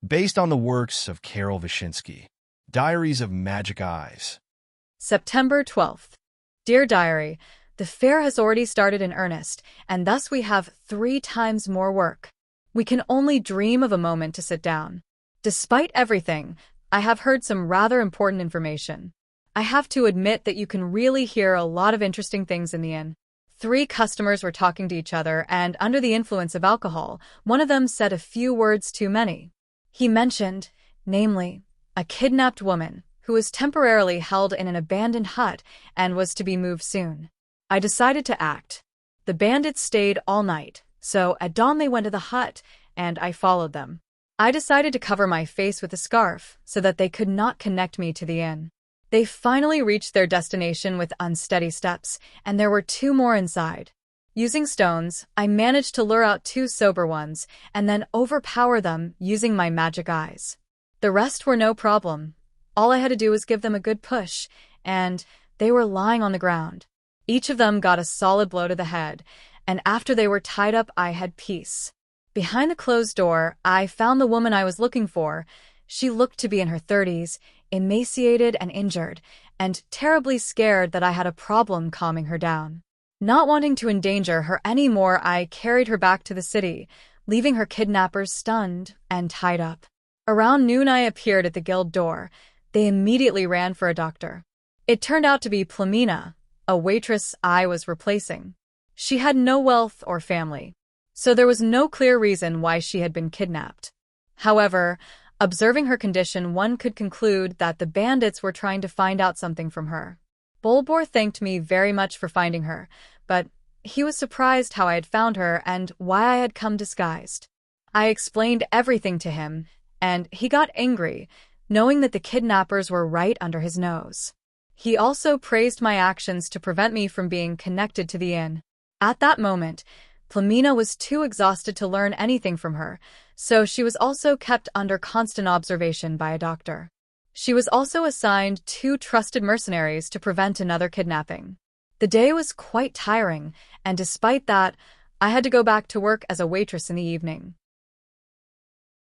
based on the works of Karol Wyszyński. Diaries of Magic Eyes. September 12th. Dear Diary, the fair has already started in earnest, and thus we have 3 times more work. We can only dream of a moment to sit down. Despite everything, I have heard some rather important information. I have to admit that you can really hear a lot of interesting things in the inn. 3 customers were talking to each other, and under the influence of alcohol, one of them said a few words too many. He mentioned, namely, a kidnapped woman who was temporarily held in an abandoned hut and was to be moved soon. I decided to act. The bandits stayed all night, so at dawn they went to the hut, and I followed them. I decided to cover my face with a scarf so that they could not connect me to the inn. They finally reached their destination with unsteady steps, and there were 2 more inside. Using stones, I managed to lure out 2 sober ones and then overpower them using my magic eyes. The rest were no problem. All I had to do was give them a good push, and they were lying on the ground. Each of them got a solid blow to the head, and after they were tied up, I had peace. Behind the closed door, I found the woman I was looking for. She looked to be in her 30s, emaciated and injured, and terribly scared that I had a problem calming her down. Not wanting to endanger her anymore, I carried her back to the city, leaving her kidnappers stunned and tied up. Around noon I appeared at the guild door. They immediately ran for a doctor. It turned out to be Plamina, a waitress I was replacing. She had no wealth or family, so there was no clear reason why she had been kidnapped. However, observing her condition, one could conclude that the bandits were trying to find out something from her. Bolbor thanked me very much for finding her, but he was surprised how I had found her and why I had come disguised. I explained everything to him, and he got angry, knowing that the kidnappers were right under his nose. He also praised my actions to prevent me from being connected to the inn. At that moment, Plamina was too exhausted to learn anything from her, so she was also kept under constant observation by a doctor. She was also assigned 2 trusted mercenaries to prevent another kidnapping. The day was quite tiring, and despite that, I had to go back to work as a waitress in the evening.